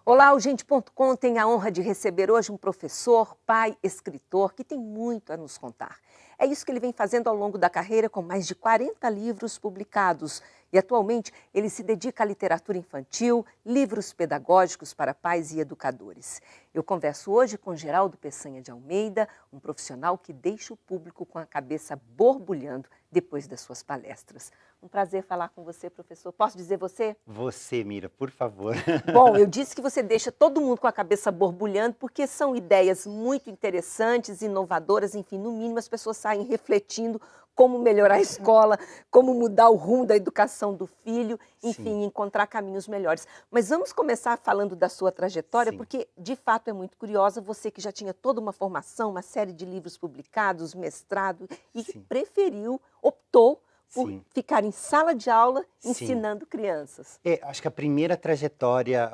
Olá, o Gente.com tem a honra de receber hoje um professor, pai, escritor, que tem muito a nos contar. É isso que ele vem fazendo ao longo da carreira, com mais de 40 livros publicados. E atualmente ele se dedica à literatura infantil, livros pedagógicos para pais e educadores. Eu converso hoje com Geraldo Peçanha de Almeida, um profissional que deixa o público com a cabeça borbulhando depois das suas palestras. Um prazer falar com você, professor. Posso dizer você? Você, Mira, por favor. Bom, eu disse que você deixa todo mundo com a cabeça borbulhando, porque são ideias muito interessantes, inovadoras, enfim, no mínimo as pessoas saem refletindo como melhorar a escola, como mudar o rumo da educação do filho, enfim, Sim. encontrar caminhos melhores. Mas vamos começar falando da sua trajetória, Sim. porque de fato é muito curiosa, você que já tinha toda uma formação, uma série de livros publicados, mestrado, e Sim. preferiu, optou por Sim. ficar em sala de aula Sim. ensinando crianças. Acho que a primeira trajetória,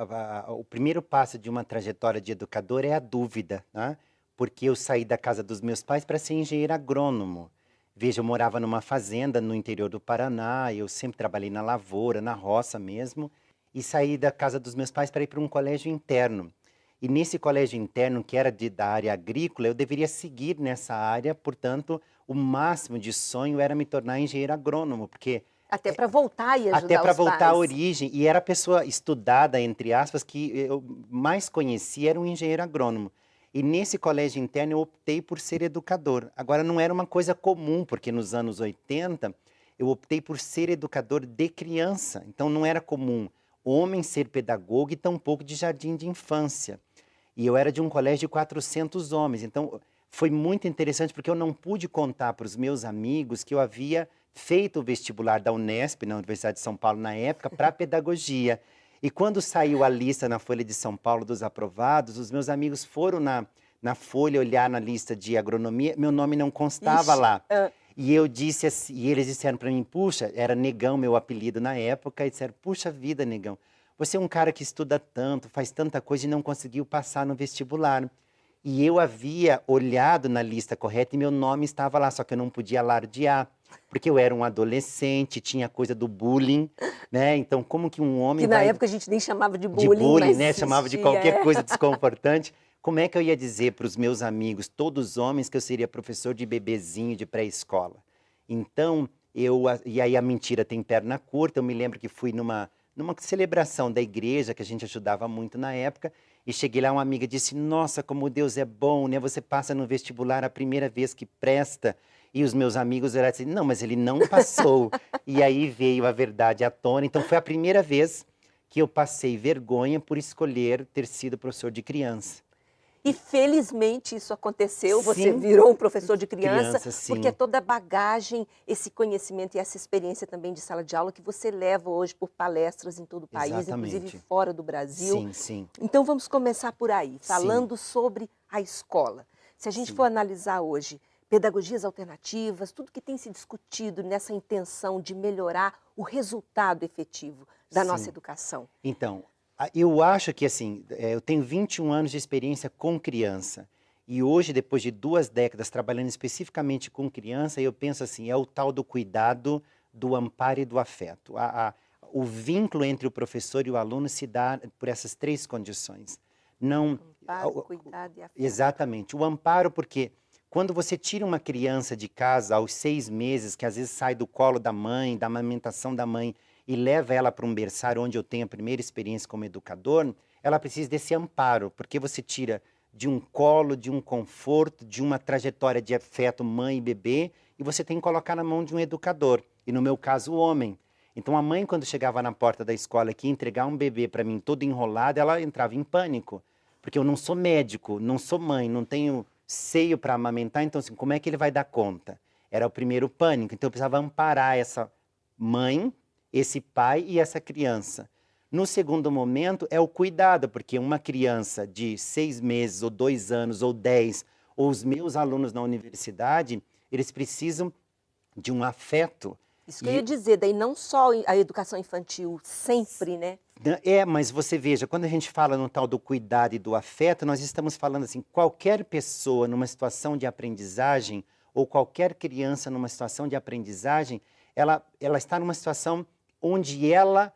o primeiro passo de uma trajetória de educador é a dúvida, né? Porque eu saí da casa dos meus pais para ser engenheiro agrônomo. Veja, eu morava numa fazenda no interior do Paraná, eu sempre trabalhei na lavoura, na roça mesmo, e saí da casa dos meus pais para ir para um colégio interno. E nesse colégio interno, que era da área agrícola, eu deveria seguir nessa área, portanto, o máximo de sonho era me tornar engenheiro agrônomo, porque Até para voltar e até ajudar para os voltar à pais. origem, e era a pessoa estudada, entre aspas, que eu mais conhecia, era um engenheiro agrônomo. E nesse colégio interno eu optei por ser educador. Agora não era uma coisa comum, porque nos anos 80 eu optei por ser educador de criança. Então não era comum homem ser pedagogo e tampouco de jardim de infância. E eu era de um colégio de 400 homens. Então foi muito interessante porque eu não pude contar para os meus amigos que eu havia feito o vestibular da Unesp, na Universidade de São Paulo, na época, para pedagogia. E quando saiu a lista na Folha de São Paulo dos aprovados, os meus amigos foram na Folha olhar na lista de agronomia, meu nome não constava Ixi, lá. E eu disse assim, e eles disseram para mim, puxa, era Negão meu apelido na época, e disseram, puxa vida, Negão, você é um cara que estuda tanto, faz tanta coisa e não conseguiu passar no vestibular. E eu havia olhado na lista correta e meu nome estava lá, só que eu não podia alardear, porque eu era um adolescente, tinha coisa do bullying, né? Então, como que um homem que na vai época a gente nem chamava de de bullying, bullying, mas né? Chamava de existia. qualquer coisa desconfortante. Como é que eu ia dizer para os meus amigos, todos homens, que eu seria professor de bebezinho de pré-escola? Então, e aí a mentira tem perna curta, eu me lembro que fui numa celebração da igreja, que a gente ajudava muito na época, e cheguei lá, uma amiga disse, nossa, como Deus é bom, né? Você passa no vestibular a primeira vez que presta. E os meus amigos olharam assim, não, mas ele não passou. E aí veio a verdade à tona. Então foi a primeira vez que eu passei vergonha por escolher ter sido professor de criança. E felizmente isso aconteceu, você Sim, virou um professor de criança, criança, porque é sim. toda a bagagem, esse conhecimento e essa experiência também de sala de aula que você leva hoje por palestras em todo o país, inclusive Exatamente. fora do Brasil. Sim, sim, Então vamos começar por aí, sim, falando sobre a escola. Se a gente for sim, analisar hoje pedagogias alternativas, tudo que tem se discutido nessa intenção de melhorar o resultado efetivo da nossa sim. educação. Então, eu acho que assim, eu tenho 21 anos de experiência com criança. E hoje, depois de 2 décadas trabalhando especificamente com criança, eu penso assim, é o tal do cuidado, do amparo e do afeto. O vínculo entre o professor e o aluno se dá por essas 3 condições. Não, Amparo, cuidado e afeto. exatamente. O amparo, porque quando você tira uma criança de casa aos 6 meses, que às vezes sai do colo da mãe, da amamentação da mãe, e leva ela para um berçário onde eu tenho a primeira experiência como educador, ela precisa desse amparo, porque você tira de um colo, de um conforto, de uma trajetória de afeto mãe e bebê, e você tem que colocar na mão de um educador, e no meu caso o homem. Então a mãe, quando chegava na porta da escola aqui, entregar um bebê para mim todo enrolado, ela entrava em pânico, porque eu não sou médico, não sou mãe, não tenho seio para amamentar, então assim, como é que ele vai dar conta? Era o primeiro pânico, então eu precisava amparar essa mãe, esse pai e essa criança. No segundo momento é o cuidado, porque uma criança de 6 meses, ou 2 anos, ou 10, ou os meus alunos na universidade, eles precisam de um afeto. Isso que eu ia E dizer, daí não só a educação infantil, sempre, né? mas você veja, quando a gente fala no tal do cuidado e do afeto, nós estamos falando assim, qualquer pessoa numa situação de aprendizagem, ou qualquer criança numa situação de aprendizagem, ela está numa situação onde ela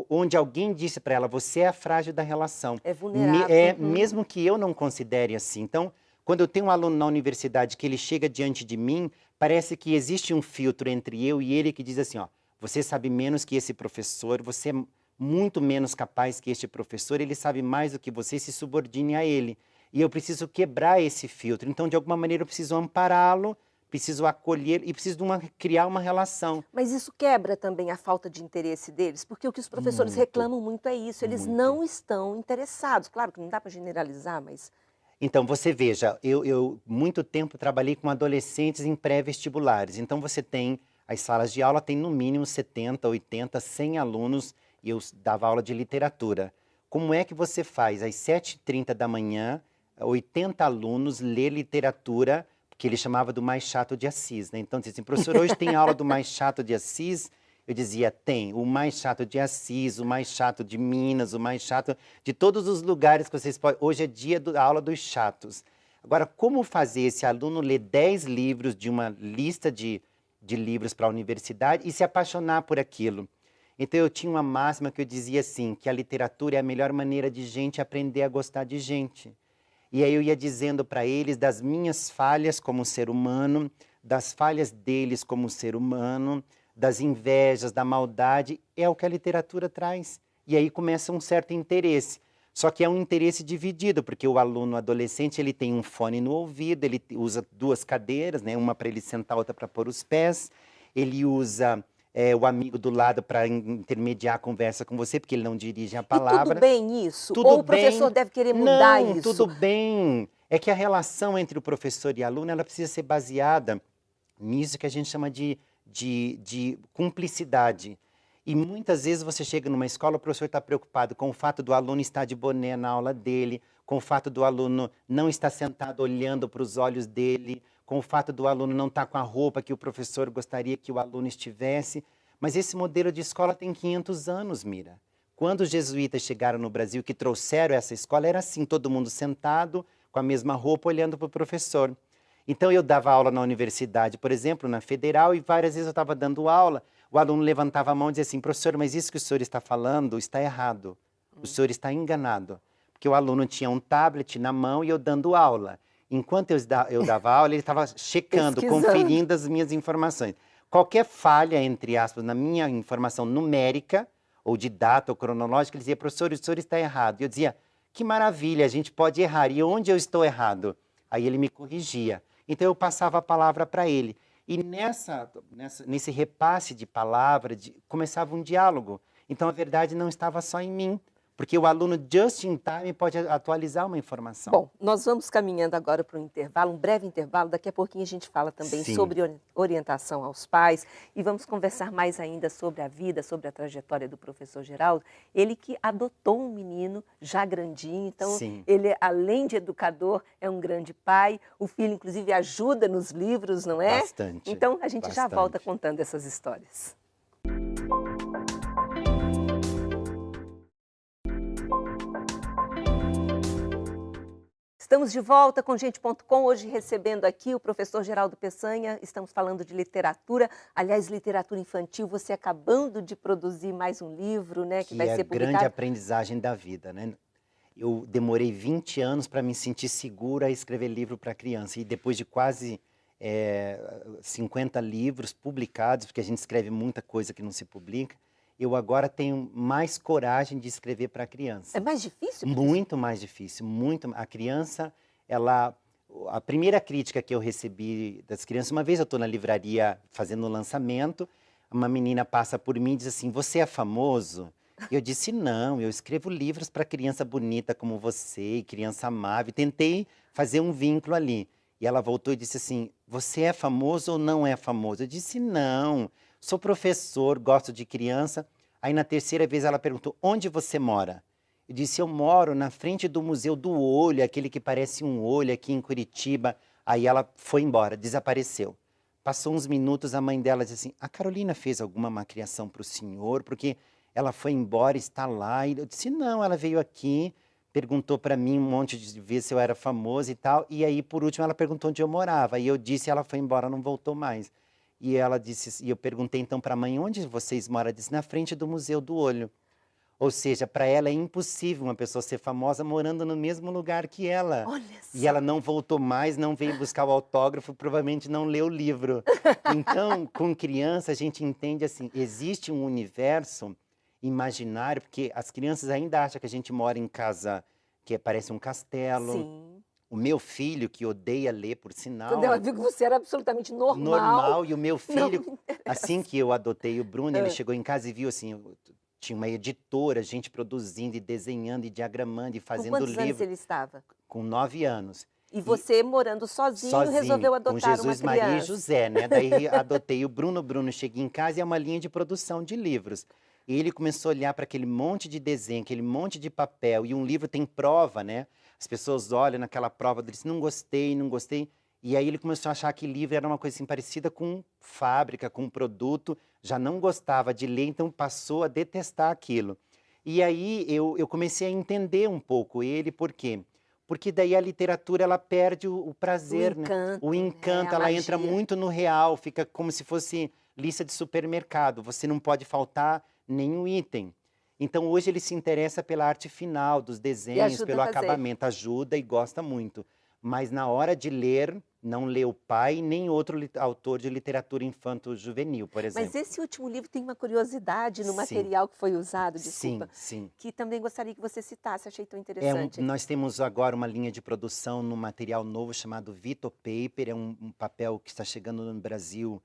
onde alguém disse para ela, você é a frágil da relação. É vulnerável. Mesmo que eu não considere assim. Então, quando eu tenho um aluno na universidade que ele chega diante de mim, parece que existe um filtro entre eu e ele que diz assim, ó, você sabe menos que esse professor, você é muito menos capaz que este professor, ele sabe mais do que você, se subordine a ele. E eu preciso quebrar esse filtro. Então, de alguma maneira, eu preciso ampará-lo, preciso acolher e preciso criar uma relação. Mas isso quebra também a falta de interesse deles, porque o que os professores Muito, reclamam muito é isso, eles muito. não estão interessados. Claro que não dá para generalizar, mas... Então, você veja, eu muito tempo trabalhei com adolescentes em pré-vestibulares. Então, você tem, as salas de aula tem no mínimo 70, 80, 100 alunos e eu dava aula de literatura. Como é que você faz às 7h30 da manhã, 80 alunos ler literatura, que ele chamava do Mais Chato de Assis, né? Então, dizia assim, professor, hoje tem aula do Mais Chato de Assis? Eu dizia, tem, o mais chato de Assis, o mais chato de Minas, o mais chato de todos os lugares que vocês podem... Hoje é dia da aula dos chatos. Agora, como fazer esse aluno ler 10 livros de uma lista de livros para a universidade e se apaixonar por aquilo? Então, eu tinha uma máxima que eu dizia assim, que a literatura é a melhor maneira de gente aprender a gostar de gente. E aí eu ia dizendo para eles das minhas falhas como ser humano, das falhas deles como ser humano, das invejas, da maldade, é o que a literatura traz. E aí começa um certo interesse. Só que é um interesse dividido, porque o aluno adolescente ele tem um fone no ouvido, ele usa 2 cadeiras, né? Uma para ele sentar, outra para pôr os pés. Ele usa o amigo do lado para intermediar a conversa com você, porque ele não dirige a palavra. E tudo bem isso? Tudo Ou o professor bem. deve querer mudar Não, isso? tudo bem. É que a relação entre o professor e aluno ela precisa ser baseada nisso que a gente chama de cumplicidade. E muitas vezes você chega numa escola, o professor está preocupado com o fato do aluno estar de boné na aula dele, com o fato do aluno não estar sentado olhando para os olhos dele, com o fato do aluno não estar com a roupa que o professor gostaria que o aluno estivesse. Mas esse modelo de escola tem 500 anos, Mira. Quando os jesuítas chegaram no Brasil, que trouxeram essa escola, era assim, todo mundo sentado, com a mesma roupa, olhando para o professor. Então, eu dava aula na universidade, por exemplo, na Federal, e várias vezes eu estava dando aula, o aluno levantava a mão e dizia assim, professor, mas isso que o senhor está falando está errado, o senhor está enganado. Porque o aluno tinha um tablet na mão e eu dando aula. Enquanto eu dava aula, ele estava checando, conferindo as minhas informações. Qualquer falha, entre aspas, na minha informação numérica, ou de data ou cronológica, ele dizia, professor, o senhor está errado. E eu dizia, que maravilha, a gente pode errar. E onde eu estou errado? Aí ele me corrigia. Então, eu passava a palavra para ele. E nesse repasse de palavra, começava um diálogo. Então, a verdade não estava só em mim, porque o aluno, just in time, pode atualizar uma informação. Bom, nós vamos caminhando agora para um intervalo, um breve intervalo. Daqui a pouquinho a gente fala também sobre orientação aos pais e vamos conversar mais ainda sobre a vida, sobre a trajetória do professor Geraldo. Ele que adotou um menino já grandinho, então ele, além de educador, é um grande pai. O filho, inclusive, ajuda nos livros, não é? Bastante. Então, a gente já volta contando essas histórias. Estamos de volta com Gente.com, hoje recebendo aqui o professor Geraldo Peçanha, estamos falando de literatura, aliás, literatura infantil, você acabando de produzir mais um livro, né, que vai ser publicado. É a grande aprendizagem da vida, né? Eu demorei 20 anos para me sentir segura a escrever livro para criança, e depois de quase 50 livros publicados, porque a gente escreve muita coisa que não se publica, eu agora tenho mais coragem de escrever para a criança. É mais difícil? Muito mais difícil, muito. A criança, a primeira crítica que eu recebi das crianças, uma vez eu estou na livraria fazendo um lançamento, uma menina passa por mim e diz assim, você é famoso? E eu disse, não, eu escrevo livros para criança bonita como você, criança amável. Tentei fazer um vínculo ali. E ela voltou e disse assim, você é famoso ou não é famoso? Eu disse, não. Sou professor, gosto de criança. Aí, na terceira vez, ela perguntou, onde você mora? Eu disse, eu moro na frente do Museu do Olho, aquele que parece um olho aqui em Curitiba. Aí ela foi embora, desapareceu. Passou uns minutos, a mãe dela disse assim, a Carolina fez alguma malcriação para o senhor? Porque ela foi embora, está lá. E eu disse, não, ela veio aqui, perguntou para mim um monte de vezes se eu era famoso e tal. E aí, por último, ela perguntou onde eu morava. E eu disse, ela foi embora, não voltou mais. E ela disse, e eu perguntei então para a mãe, onde vocês moram? Ela disse, na frente do Museu do Olho. Ou seja, para ela é impossível uma pessoa ser famosa morando no mesmo lugar que ela. Olha E só. ela não voltou mais, não veio buscar o autógrafo, provavelmente não leu o livro. Então, com criança, a gente entende assim, existe um universo imaginário, porque as crianças ainda acham que a gente mora em casa que parece um castelo. Sim. O meu filho, que odeia ler, por Quando ela sinal, viu que você era absolutamente normal, normal, e o meu não filho, me assim interessa. que eu adotei o Bruno, ele Hã. chegou em casa e viu assim, tinha uma editora, gente produzindo e desenhando e diagramando e Com fazendo quantos anos livro, ele estava? com 9 anos. E E você, morando sozinho, sozinho, resolveu com adotar uma Jesus, Maria e criança. José, né? Daí adotei o Bruno, cheguei em casa e é uma linha de produção de livros. E ele começou a olhar para aquele monte de desenho, aquele monte de papel, e um livro tem prova, né? As pessoas olham naquela prova, dizem, não gostei, não gostei. E aí ele começou a achar que livro era uma coisa assim parecida com fábrica, com produto, já não gostava de ler, então passou a detestar aquilo. E aí eu comecei a entender um pouco ele, por quê? Porque daí a literatura ela perde o O prazer, né? O encanto, né, a encanto, ela entra magia. muito no real, fica como se fosse lista de supermercado. Você não pode faltar nenhum item. Então hoje ele se interessa pela arte final dos E desenhos, ajuda a pelo fazer. acabamento, ajuda e gosta muito. Mas na hora de ler, não lê o pai nem outro autor de literatura infanto-juvenil, por Mas exemplo. esse último livro tem uma curiosidade no Sim, material que foi usado, desculpa, sim, sim. que também gostaria que você citasse, achei tão interessante. Nós temos agora uma linha de produção num material novo chamado Vito Paper, é um papel que está chegando no Brasil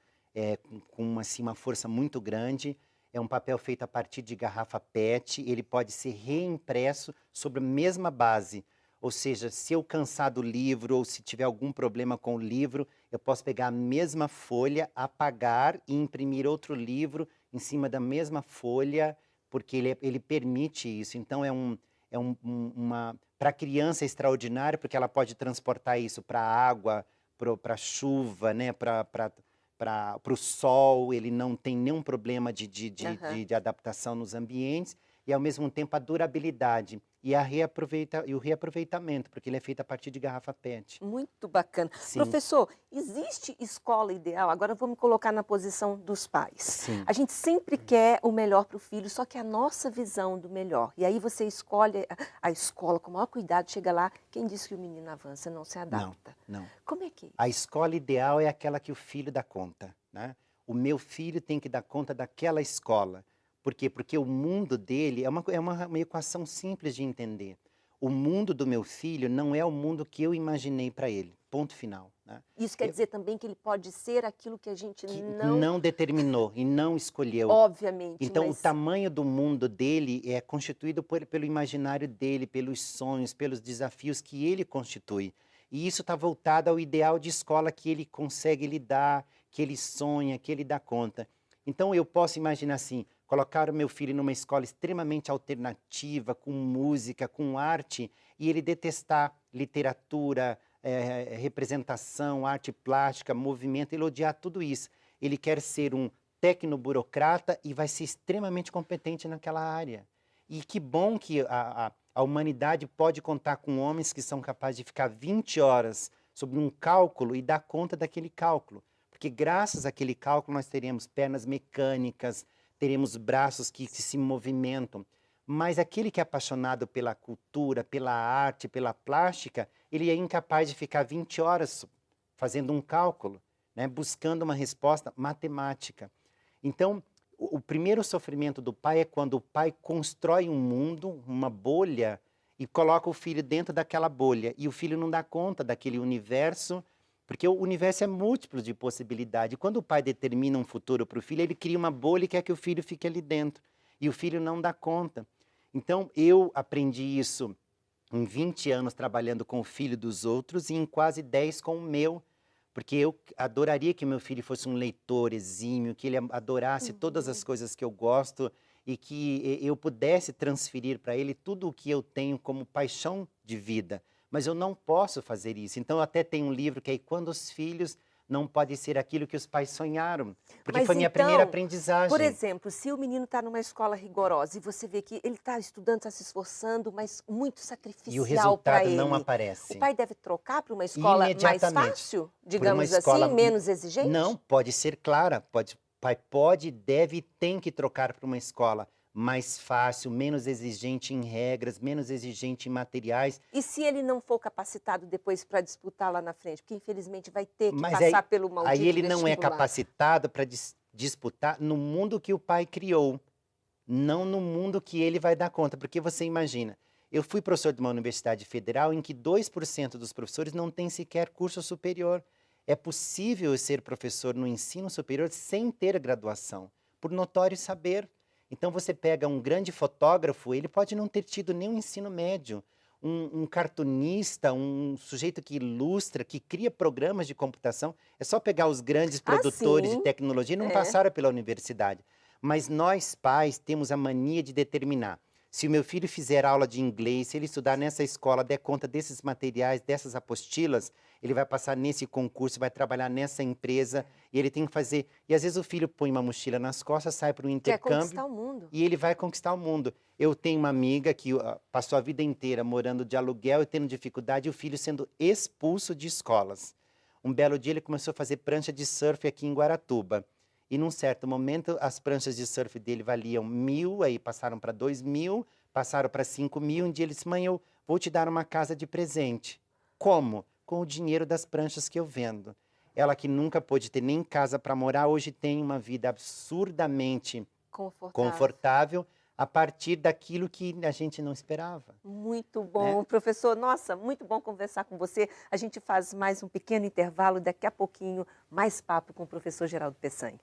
com assim, uma força muito grande. É um papel feito a partir de garrafa PET, ele pode ser reimpresso sobre a mesma base. Ou seja, se eu cansar do livro ou se tiver algum problema com o livro, eu posso pegar a mesma folha, apagar e imprimir outro livro em cima da mesma folha, porque ele permite isso. Então, uma para a criança é extraordinário, porque ela pode transportar isso para a água, para a chuva, né? Para o sol, ele não tem nenhum problema Aham. de adaptação nos ambientes, e ao mesmo tempo a durabilidade e o reaproveitamento, porque ele é feito a partir de garrafa PET. Muito bacana. Sim, Professor, existe escola ideal? Agora eu vou me colocar na posição dos pais. sim. A gente sempre quer o melhor para o filho, só que a nossa visão do melhor. E aí você escolhe a escola com o maior cuidado, chega lá, quem disse que o menino avança, não se Não, adapta. não. Como é que é A isso? escola ideal é aquela que o filho dá conta, né? O meu filho tem que dar conta daquela escola. Por quê? Porque o mundo dele uma equação simples de entender. O mundo do meu filho não é o mundo que eu imaginei para ele. Ponto final, né? Isso quer dizer também que ele pode ser aquilo que a gente Que não, não determinou e não escolheu. obviamente, Então, o mas tamanho do mundo dele é constituído pelo imaginário dele, pelos sonhos, pelos desafios que ele constitui. E isso está voltado ao ideal de escola que ele consegue lidar, que ele sonha, que ele dá conta. Então, eu posso imaginar assim, colocar o meu filho numa escola extremamente alternativa, com música, com arte, e ele detestar literatura, representação, arte plástica, movimento, ele odiar tudo isso. Ele quer ser um tecnoburocrata e vai ser extremamente competente naquela área. E que bom que a humanidade pode contar com homens que são capazes de ficar 20 horas sobre um cálculo e dar conta daquele cálculo. Porque graças àquele cálculo nós teremos pernas mecânicas, teremos braços que se movimentam. Mas aquele que é apaixonado pela cultura, pela arte, pela plástica, ele é incapaz de ficar 20 horas fazendo um cálculo, né, buscando uma resposta matemática. Então, o primeiro sofrimento do pai é quando o pai constrói um mundo, uma bolha, e coloca o filho dentro daquela bolha. E o filho não dá conta daquele universo, porque o universo é múltiplo de possibilidade. Quando o pai determina um futuro para o filho, ele cria uma bolha e quer que o filho fique ali dentro. E o filho não dá conta. Então, eu aprendi isso em 20 anos trabalhando com o filho dos outros e em quase 10 com o meu. Porque eu adoraria que meu filho fosse um leitor exímio, que ele adorasse todas as Uhum. coisas que eu gosto e que eu pudesse transferir para ele tudo o que eu tenho como paixão de vida. Mas eu não posso fazer isso. Então, eu até tenho um livro que é Quando os Filhos não pode ser aquilo que os pais sonharam. Porque Mas foi minha então, primeira aprendizagem. por exemplo, se o menino está numa escola rigorosa e você vê que ele está estudando, está se esforçando, mas muito E o sacrificial para resultado não ele, o aparece. pai deve trocar para uma escola mais Imediatamente. fácil, Por uma digamos escola... assim, menos exigente? Não, pode ser clara. Pode, pai pode, deve e tem que trocar para uma escola mais fácil, menos exigente em regras, menos exigente em materiais. E se ele não for capacitado depois para disputar lá na frente? Porque infelizmente vai ter que Mas passar pelo aí maldito ele não é vestibular. capacitado para disputar no mundo que o pai criou, não no mundo que ele vai dar conta. Porque você imagina, eu fui professor de uma universidade federal em que 2% dos professores não têm sequer curso superior. É possível ser professor no ensino superior sem ter graduação, por notório saber. Então você pega um grande fotógrafo, ele pode não ter tido nem o ensino médio. Um cartunista, um sujeito que ilustra, que cria programas de computação, é só pegar os grandes produtores de sim, tecnologia e não é. passaram pela universidade. Mas nós, pais, temos a mania de determinar. Se o meu filho fizer aula de inglês, se ele estudar nessa escola, der conta desses materiais, dessas apostilas, ele vai passar nesse concurso, vai trabalhar nessa empresa, e ele tem que fazer... E às vezes o filho põe uma mochila nas costas, sai para um Quer intercâmbio... conquistar o mundo. E ele vai conquistar o mundo. Eu tenho uma amiga que passou a vida inteira morando de aluguel e tendo dificuldade, e o filho sendo expulso de escolas. Um belo dia ele começou a fazer prancha de surf aqui em Guaratuba. E num certo momento, as pranchas de surf dele valiam 1.000, aí passaram para 2.000, passaram para 5.000. Um dia ele disse, mãe, eu vou te dar uma casa de presente. Como? Com o dinheiro das pranchas que eu vendo. Ela que nunca pôde ter nem casa para morar, hoje tem uma vida absurdamente confortável a partir daquilo que a gente não esperava. Muito bom, professor. Nossa, muito bom conversar com você. A gente faz mais um pequeno intervalo, daqui a pouquinho, mais papo com o professor Geraldo Peçanha.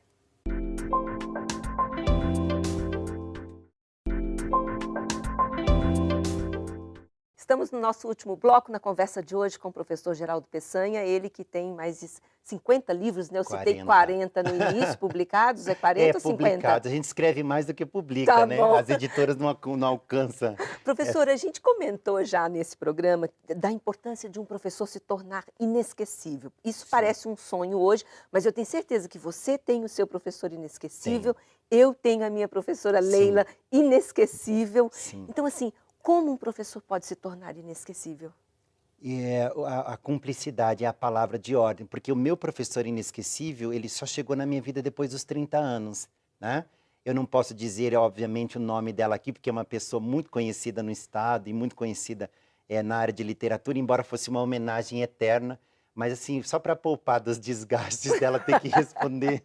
Estamos no nosso último bloco, na conversa de hoje com o professor Geraldo Peçanha, ele que tem mais de 50 livros, né? Eu citei 40 no início, publicados, é 40 ou 50? Publicados, a gente escreve mais do que publica, Tá né? bom. As editoras não alcançam. Professora, a gente comentou já nesse programa da importância de um professor se tornar inesquecível. Isso parece um sonho hoje, mas eu tenho certeza que você tem o seu professor inesquecível, eu tenho a minha professora Leila inesquecível. Sim. Então, assim, como um professor pode se tornar inesquecível? A cumplicidade é a palavra de ordem, porque o meu professor inesquecível, ele só chegou na minha vida depois dos 30 anos, né? Eu não posso dizer, obviamente, o nome dela aqui, porque é uma pessoa muito conhecida no estado e muito conhecida na área de literatura, embora fosse uma homenagem eterna, mas assim, só para poupar dos desgastes dela ter que responder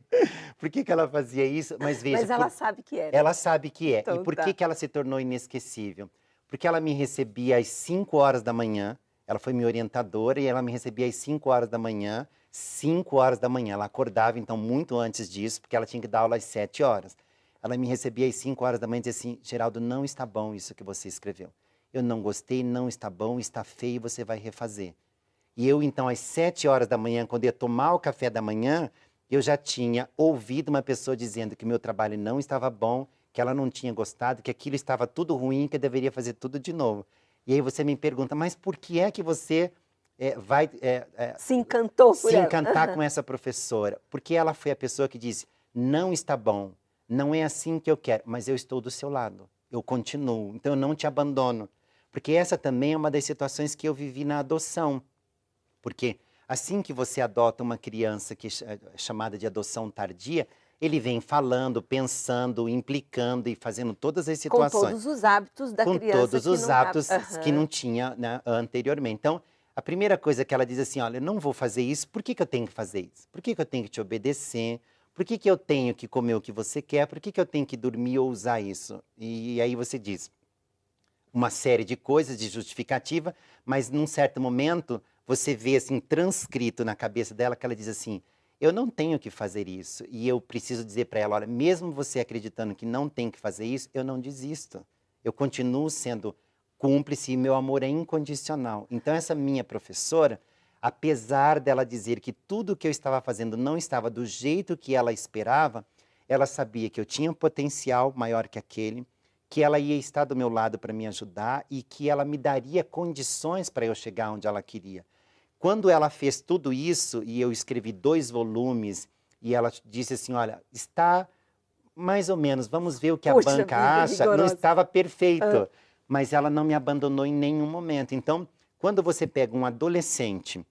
por que ela fazia isso, mas veja... Mas ela sabe que é, né? Ela sabe que é. Então, E por que ela se tornou inesquecível? Porque ela me recebia às 5 horas da manhã, ela foi minha orientadora e ela me recebia às 5 horas da manhã, 5 horas da manhã. Ela acordava, então, muito antes disso, porque ela tinha que dar aula às 7 horas. Ela me recebia às 5 horas da manhã e dizia assim, Geraldo, não está bom isso que você escreveu. Eu não gostei, não está bom, está feio, você vai refazer. E eu, então, às 7 horas da manhã, quando ia tomar o café da manhã, eu já tinha ouvido uma pessoa dizendo que meu trabalho não estava bom, que ela não tinha gostado, que aquilo estava tudo ruim, que eu deveria fazer tudo de novo. E aí você me pergunta, mas por que é que você vai se encantou por se ela? encantar com essa professora? Porque ela foi a pessoa que disse, não está bom, não é assim que eu quero, mas eu estou do seu lado, eu continuo, então eu não te abandono. Porque essa também é uma das situações que eu vivi na adoção. Porque assim que você adota uma criança que é chamada de adoção tardia, ele vem falando, pensando, implicando e fazendo todas as situações. Com todos os hábitos da criança. Com todos os hábitos que não tinha, né, anteriormente. Então, a primeira coisa que ela diz assim, olha, eu não vou fazer isso, por que eu tenho que fazer isso? Por que eu tenho que te obedecer? Por que eu tenho que comer o que você quer? Por que eu tenho que dormir ou usar isso? E aí você diz uma série de coisas, de justificativa, mas num certo momento você vê assim transcrito na cabeça dela que ela diz assim, eu não tenho que fazer isso. E eu preciso dizer para ela, olha, mesmo você acreditando que não tem que fazer isso, eu não desisto. Eu continuo sendo cúmplice e meu amor é incondicional. Então essa minha professora, apesar dela dizer que tudo o que eu estava fazendo não estava do jeito que ela esperava, ela sabia que eu tinha um potencial maior que aquele, que ela ia estar do meu lado para me ajudar e que ela me daria condições para eu chegar onde ela queria. quando ela fez tudo isso, e eu escrevi 2 volumes, e ela disse assim, olha, está mais ou menos, vamos ver o que a Puxa banca vida, acha, não rigorosa. estava perfeito, mas ela não me abandonou em nenhum momento. Então, quando você pega um adolescente,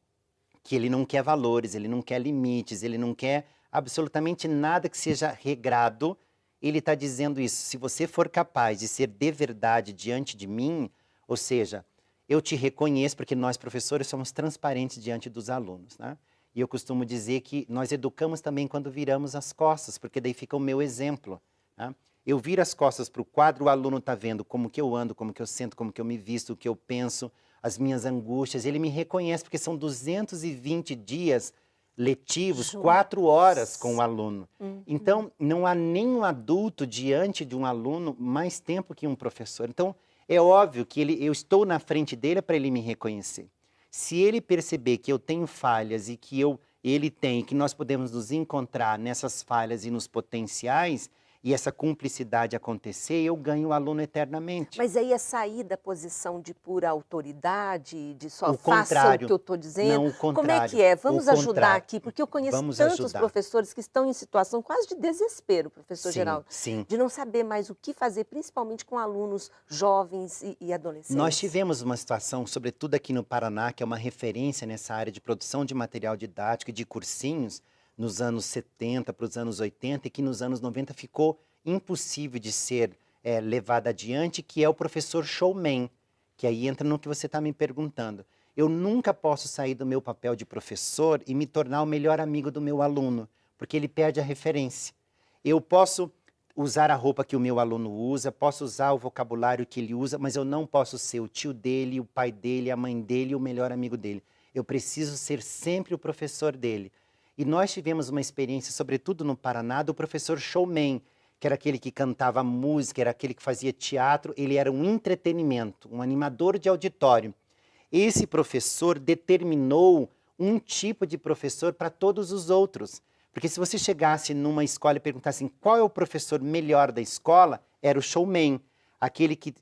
que ele não quer valores, ele não quer limites, ele não quer absolutamente nada que seja regrado, ele está dizendo isso. Se você for capaz de ser de verdade diante de mim, ou seja, eu te reconheço, porque nós, professores, somos transparentes diante dos alunos, né? E eu costumo dizer que nós educamos também quando viramos as costas, porque daí fica o meu exemplo, né? Eu viro as costas para o quadro, o aluno está vendo como que eu ando, como que eu sento, como que eu me visto, o que eu penso, as minhas angústias. Ele me reconhece, porque são 220 dias letivos, 4 horas com o aluno. Então, não há nenhum adulto diante de um aluno mais tempo que um professor. Então, é óbvio que eu estou na frente dele para ele me reconhecer. Se ele perceber que eu tenho falhas e que ele tem, que nós podemos nos encontrar nessas falhas e nos potenciais, e essa cumplicidade acontecer, eu ganho o aluno eternamente. Mas aí é sair da posição de pura autoridade, de só O faça o contrário. que eu estou dizendo. Não, o Como é contrário. que é? O Vamos ajudar contrário. aqui, porque eu conheço Vamos tantos ajudar. professores que estão em situação quase de desespero, professor Sim, Geraldo, sim. de não saber mais o que fazer, principalmente com alunos jovens e adolescentes. Nós tivemos uma situação, sobretudo aqui no Paraná, que é uma referência nessa área de produção de material didático e de cursinhos, nos anos 70 para os anos 80, e que nos anos 90 ficou impossível de ser levada adiante, que é o professor showman, que aí entra no que você está me perguntando. Eu nunca posso sair do meu papel de professor e me tornar o melhor amigo do meu aluno, porque ele perde a referência. Eu posso usar a roupa que o meu aluno usa, posso usar o vocabulário que ele usa, mas eu não posso ser o tio dele, o pai dele, a mãe dele e o melhor amigo dele. Eu preciso ser sempre o professor dele. E nós tivemos uma experiência, sobretudo no Paraná, do professor showman, que era aquele que cantava música, era aquele que fazia teatro, ele era um entretenimento, um animador de auditório. Esse professor determinou um tipo de professor para todos os outros. Porque se você chegasse numa escola e perguntasse assim, qual é o professor melhor da escola, era o showman, aquele que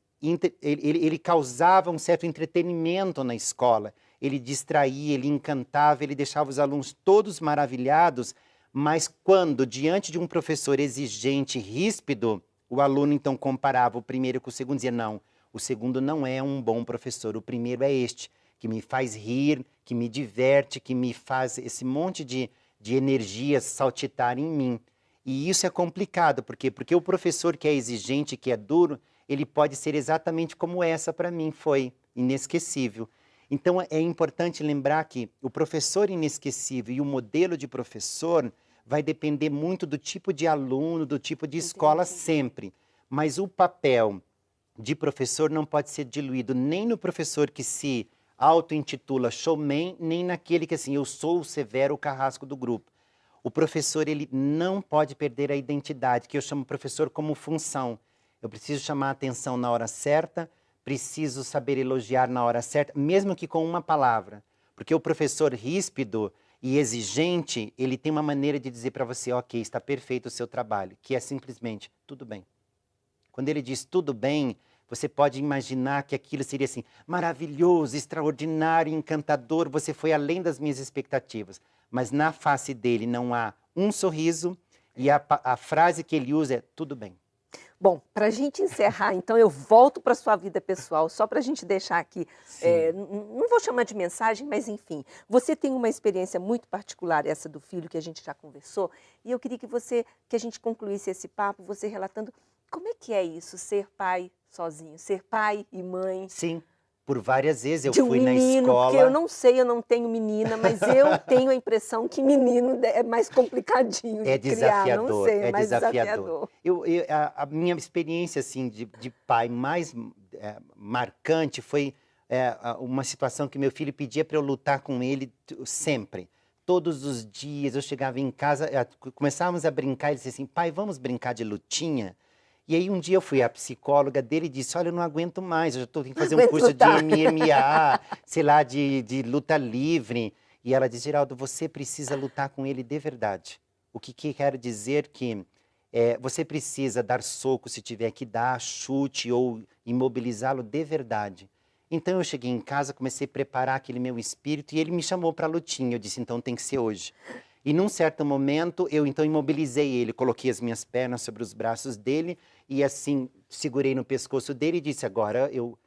ele causava um certo entretenimento na escola. Ele distraía, ele encantava, ele deixava os alunos todos maravilhados, mas quando, diante de um professor exigente, ríspido, o aluno então comparava o primeiro com o segundo e dizia, não, o segundo não é um bom professor, o primeiro é este, que me faz rir, que me diverte, que me faz esse monte de energias saltitar em mim. E isso é complicado, por quê? Porque o professor que é exigente, que é duro, ele pode ser exatamente como essa para mim foi, inesquecível. Então é importante lembrar que o professor inesquecível e o modelo de professor vai depender muito do tipo de aluno, do tipo de escola sempre. Mas o papel de professor não pode ser diluído nem no professor que se auto-intitula showman, nem naquele que assim, eu sou o severo carrasco do grupo. O professor, ele não pode perder a identidade, que eu chamo professor como função. Eu preciso chamar a atenção na hora certa, preciso saber elogiar na hora certa, mesmo que com uma palavra. Porque o professor ríspido e exigente, ele tem uma maneira de dizer para você, ok, está perfeito o seu trabalho, que é simplesmente, tudo bem. Quando ele diz tudo bem, você pode imaginar que aquilo seria assim, maravilhoso, extraordinário, encantador, você foi além das minhas expectativas. Mas na face dele não há um sorriso e a frase que ele usa é tudo bem. Bom, para a gente encerrar, então, eu volto para a sua vida pessoal, só para a gente deixar aqui, não vou chamar de mensagem, mas enfim, você tem uma experiência muito particular, essa do filho que a gente já conversou, e eu queria que a gente concluísse esse papo, você relatando como é que é isso, ser pai sozinho, ser pai e mãe. Sim, por várias vezes eu De um fui na menino, porque escola. eu não sei, eu não tenho menina, mas eu tenho a impressão que menino é mais complicadinho de criar, não sei, é mais desafiador. A minha experiência assim, de pai mais marcante foi uma situação que meu filho pedia para eu lutar com ele sempre. Todos os dias eu chegava em casa, começávamos a brincar, ele disse assim, pai, vamos brincar de lutinha? E aí um dia eu fui à psicóloga dele e disse, olha, eu não aguento mais, eu já tenho que fazer um curso de MMA, sei lá, de luta livre. E ela disse, Geraldo, você precisa lutar com ele de verdade. O que quer dizer que você precisa dar soco se tiver que dar, chute ou imobilizá-lo de verdade. Então eu cheguei em casa, comecei a preparar aquele meu espírito e ele me chamou para a lutinha. Eu disse, então tem que ser hoje. E num certo momento, eu então imobilizei ele, coloquei as minhas pernas sobre os braços dele e assim segurei no pescoço dele e disse, agora eu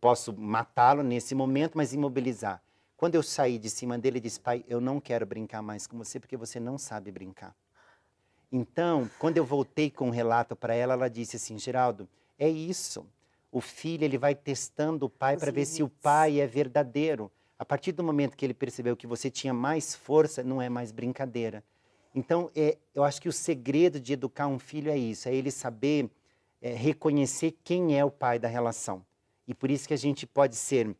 posso matá-lo nesse momento, mas imobilizar. Quando eu saí de cima dele, ele disse, pai, eu não quero brincar mais com você porque você não sabe brincar. Então, quando eu voltei com o relato para ela, ela disse assim, Geraldo, é isso. O filho ele vai testando o pai para ver se o pai é verdadeiro. A partir do momento que ele percebeu que você tinha mais força, não é mais brincadeira. Então, eu acho que o segredo de educar um filho é isso, é ele saber reconhecer quem é o pai da relação. E por isso que a gente pode ser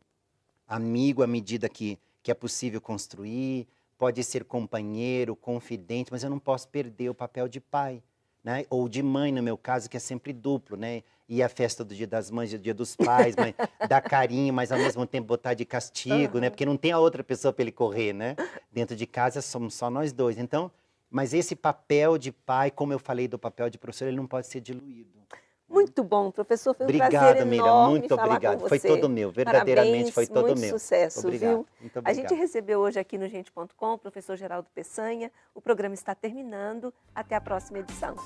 amigo à medida que é possível construir, pode ser companheiro, confidente, mas eu não posso perder o papel de pai, né? Ou de mãe, no meu caso, que é sempre duplo, né? E a festa do Dia das Mães, o Dia dos Pais, mas dar carinho, mas ao mesmo tempo botar de castigo, né? Porque não tem a outra pessoa para ele correr, né? Dentro de casa somos só nós dois. Então, mas esse papel de pai, como eu falei do papel de professor, ele não pode ser diluído. Muito bom, professor. Foi um prazer Obrigado, Miriam. enorme Muito falar obrigado. com Foi você. todo meu. Verdadeiramente Parabéns, foi todo muito meu. sucesso, Obrigado. viu? Muito A gente obrigado. recebeu hoje aqui no Gente.com o professor Geraldo Peçanha. O programa está terminando. Até a próxima edição.